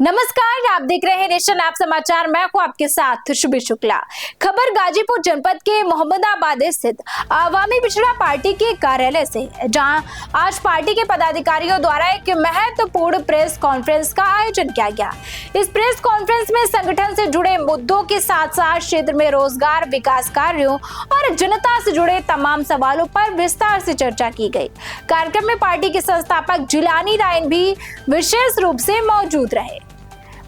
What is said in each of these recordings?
नमस्कार, आप देख रहे हैं नेशन ऐप समाचार। मैं हूं आपके साथ शुभी शुक्ला। खबर गाजीपुर जनपद के मोहम्मदाबाद स्थित आवामी पिछड़ा पार्टी के कार्यालय से, जहां आज पार्टी के पदाधिकारियों द्वारा एक महत्वपूर्ण प्रेस कॉन्फ्रेंस का आयोजन किया गया। इस प्रेस कॉन्फ्रेंस में संगठन से जुड़े मुद्दों के साथ साथ क्षेत्र में रोजगार, विकास कार्यों और जनता से जुड़े तमाम सवालों पर विस्तार से चर्चा की गई। कार्यक्रम में पार्टी के संस्थापक जिलानी रायन भी विशेष रूप से मौजूद रहे।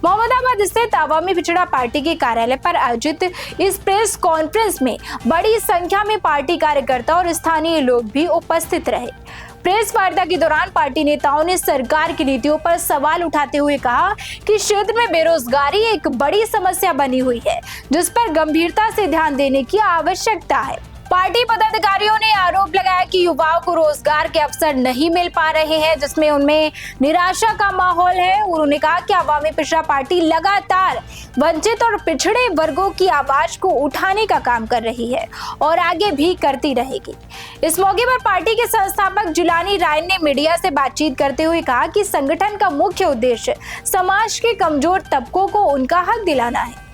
मोहम्मदाबाद स्थित आवामी पिछड़ा पार्टी के कार्यालय पर आयोजित इस प्रेस कॉन्फ्रेंस में बड़ी संख्या में पार्टी कार्यकर्ता और स्थानीय लोग भी उपस्थित रहे। प्रेस वार्ता के दौरान पार्टी नेताओं ने सरकार की नीतियों पर सवाल उठाते हुए कहा कि क्षेत्र में बेरोजगारी एक बड़ी समस्या बनी हुई है, जिस पर गंभीरता से ध्यान देने की आवश्यकता है। पार्टी पदाधिकारियों ने आरोप लगाया कि युवाओं को रोजगार के अवसर नहीं मिल पा रहे हैं, जिसमें उनमें निराशा का माहौल है। उन्होंने कहा कि आवामी पिछड़ा पार्टी लगातार वंचित और पिछड़े वर्गों की आवाज को उठाने का काम कर रही है और आगे भी करती रहेगी। इस मौके पर पार्टी के संस्थापक जिलानी रायन ने मीडिया से बातचीत करते हुए कहा कि संगठन का मुख्य उद्देश्य समाज के कमजोर तबकों को उनका हक दिलाना है।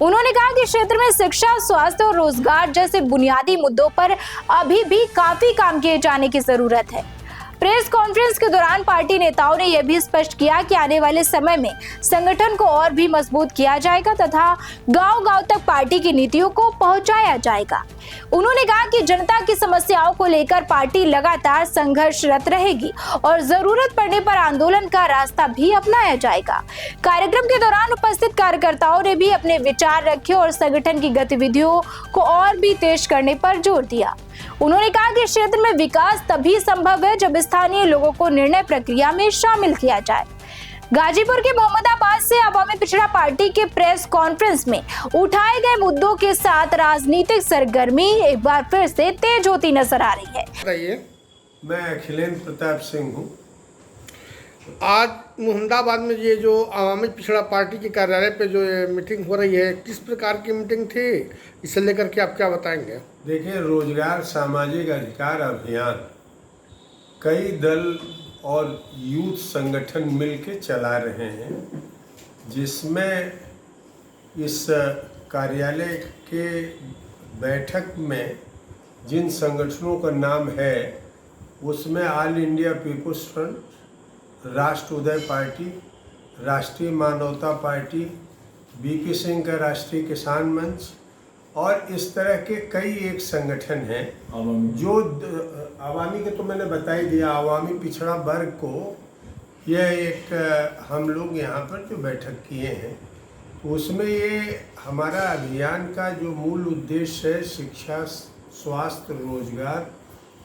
उन्होंने कहा कि क्षेत्र में शिक्षा, स्वास्थ्य और रोजगार जैसे बुनियादी मुद्दों पर अभी भी काफी काम किए जाने की जरूरत है। प्रेस कॉन्फ्रेंस के दौरान पार्टी नेताओं ने यह भी स्पष्ट किया कि आने वाले समय में संगठन को और भी मजबूत किया जाएगा तथा गांव-गांव तक पार्टी की नीतियों को पहुंचाया जाएगा। उन्होंने कहा कि जनता की समस्याओं को लेकर पार्टी लगातार संघर्षरत रहेगी और जरूरत पड़ने पर आंदोलन का रास्ता भी अपनाया जाएगा। कार्यक्रम के दौरान उपस्थित कार्यकर्ताओं ने भी अपने विचार रखे और संगठन की गतिविधियों को और भी तेज करने पर जोर दिया। उन्होंने कहा कि क्षेत्र में विकास तभी संभव है जब स्थानीय लोगों को निर्णय प्रक्रिया में शामिल किया जाए। गाजीपुर के मोहम्मदाबाद से आवामी पिछड़ा पार्टी के प्रेस कॉन्फ्रेंस में उठाए गए मुद्दों के साथ राजनीतिक सरगर्मी एक बार फिर से तेज होती नजर आ रही है। बताइए। मैं अखिलेंद्र प्रताप सिंह हूँ। आज मोहम्मदाबाद में ये जो आवामी पिछड़ा पार्टी के कार्यालय पे जो ये मीटिंग हो रही है, किस प्रकार की मीटिंग थी, इसे लेकर के आप क्या बताएंगे? देखिए, रोजगार सामाजिक अधिकार अभियान कई दल और यूथ संगठन मिल के चला रहे हैं, जिसमें इस कार्यालय के बैठक में जिन संगठनों का नाम है उसमें ऑल इंडिया पीपुल्स फ्रंट, राष्ट्र उदय पार्टी, राष्ट्रीय मानवता पार्टी, बीपी सिंह का राष्ट्रीय किसान मंच और इस तरह के कई एक संगठन हैं जो आवामी के तो मैंने बता ही दिया। आवामी पिछड़ा वर्ग को यह एक हम लोग यहाँ पर जो बैठक किए हैं उसमें ये हमारा अभियान का जो मूल उद्देश्य है शिक्षा, स्वास्थ्य, रोजगार,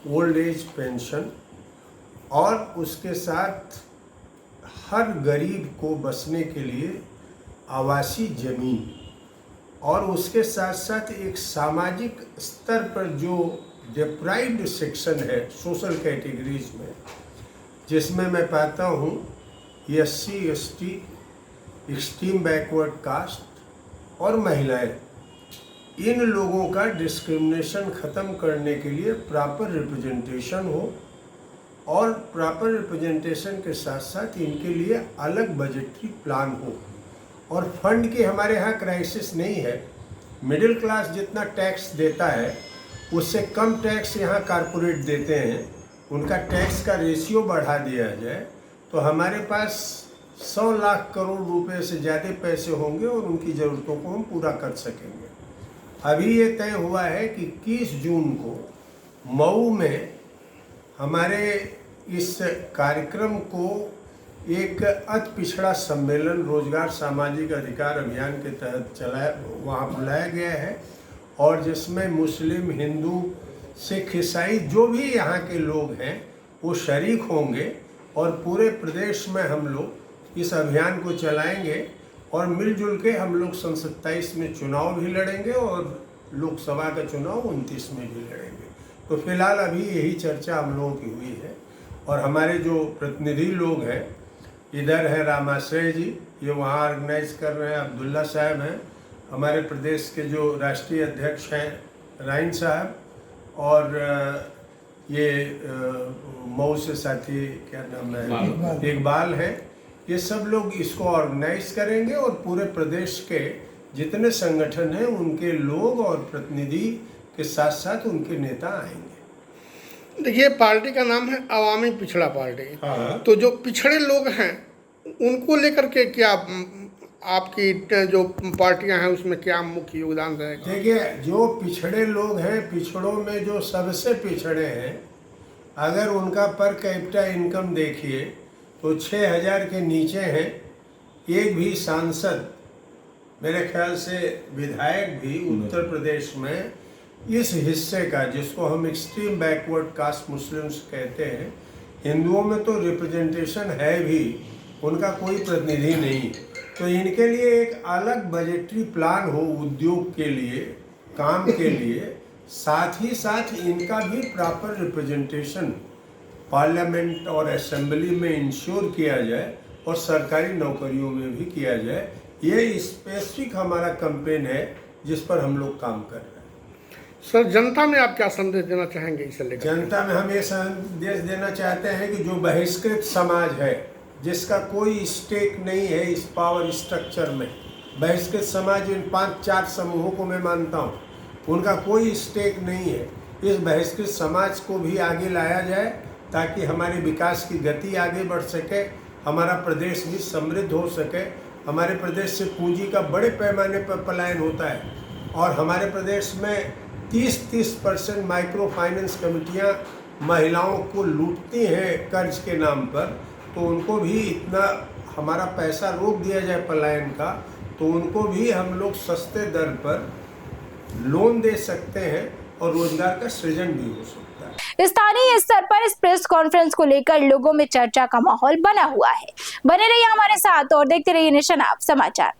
ओल्ड एज पेंशन और उसके साथ हर गरीब को बसने के लिए आवासीय जमीन और उसके साथ साथ एक सामाजिक स्तर पर जो डिप्राइव्ड सेक्शन है सोशल कैटेगरीज में, जिसमें मैं पाता हूँ SC, ST, extreme backward caste और महिलाएं, इन लोगों का डिस्क्रिमिनेशन ख़त्म करने के लिए प्रॉपर रिप्रेजेंटेशन हो और प्रॉपर रिप्रेजेंटेशन के साथ साथ इनके लिए अलग बजटरी प्लान हो। और फंड की हमारे यहाँ क्राइसिस नहीं है। मिडिल क्लास जितना टैक्स देता है उससे कम टैक्स यहाँ कारपोरेट देते हैं। उनका टैक्स का रेशियो बढ़ा दिया जाए तो हमारे पास 100 लाख करोड़ रुपए से ज़्यादा पैसे होंगे और उनकी ज़रूरतों को हम पूरा कर सकेंगे। अभी ये तय हुआ है कि 21 जून को मऊ में हमारे इस कार्यक्रम को एक अति पिछड़ा सम्मेलन रोजगार सामाजिक अधिकार अभियान के तहत वहाँ बुलाया गया है और जिसमें मुस्लिम, हिंदू, सिख, ईसाई जो भी यहाँ के लोग हैं वो शरीक होंगे और पूरे प्रदेश में हम लोग इस अभियान को चलाएंगे और मिलजुल के हम लोग सन 27 में चुनाव भी लड़ेंगे और लोकसभा का चुनाव 29 में भी लड़ेंगे। तो फिलहाल अभी यही चर्चा हम लोगों की हुई है और हमारे जो प्रतिनिधि लोग हैं, इधर है रामाश्रय जी, ये वहाँ ऑर्गेनाइज कर रहे हैं, अब्दुल्ला साहब हैं, हमारे प्रदेश के जो राष्ट्रीय अध्यक्ष हैं राइन साहब, और ये मऊ से साथी क्या नाम है इकबाल है। ये सब लोग इसको ऑर्गेनाइज करेंगे और पूरे प्रदेश के जितने संगठन हैं उनके लोग और प्रतिनिधि के साथ साथ उनके नेता आएंगे। देखिए, पार्टी का नाम है अवामी पिछड़ा पार्टी। हाँ। तो जो पिछड़े लोग हैं उनको लेकर के क्या आपकी जो पार्टियां हैं उसमें क्या मुख्य योगदान रहेगा? देखिए, जो पिछड़े लोग हैं, पिछड़ों में जो सबसे पिछड़े हैं, अगर उनका पर कैपिटा इनकम देखिए तो 6,000 के नीचे हैं। एक भी सांसद, मेरे ख्याल से विधायक भी उत्तर प्रदेश में इस हिस्से का, जिसको हम एक्सट्रीम बैकवर्ड कास्ट मुस्लिम्स कहते हैं, हिंदुओं में तो रिप्रेजेंटेशन है भी, उनका कोई प्रतिनिधि नहीं। तो इनके लिए एक अलग बजटरी प्लान हो उद्योग के लिए, काम के लिए, साथ ही साथ इनका भी प्रॉपर रिप्रेजेंटेशन पार्लियामेंट और असेंबली में इंश्योर किया जाए और सरकारी नौकरियों में भी किया जाए। ये स्पेसिफिक हमारा कैंपेन है जिस पर हम लोग काम कर रहे हैं। सर, जनता में आप क्या संदेश देना चाहेंगे इसे लेकर? जनता में हम ये संदेश देना चाहते हैं कि जो बहिष्कृत समाज है, जिसका कोई स्टेक नहीं है इस पावर स्ट्रक्चर में, बहिष्कृत समाज इन 5-4 समूहों को मैं मानता हूँ, उनका कोई स्टेक नहीं है। इस बहिष्कृत समाज को भी आगे लाया जाए ताकि हमारे विकास की गति आगे बढ़ सके, हमारा प्रदेश भी समृद्ध हो सके। हमारे प्रदेश से पूंजी का बड़े पैमाने पर पलायन होता है और हमारे प्रदेश में 30% माइक्रो फाइनेंस कमेटियाँ महिलाओं को लूटती हैं कर्ज के नाम पर। तो उनको भी इतना हमारा पैसा रोक दिया जाए पलायन का, तो उनको भी हम लोग सस्ते दर पर लोन दे सकते हैं और रोजगार का सृजन भी हो सकता है। स्थानीय स्तर पर इस प्रेस कॉन्फ्रेंस को लेकर लोगों में चर्चा का माहौल बना हुआ है। बने रहिए हमारे साथ और देखते रहिए नेशन आप समाचार।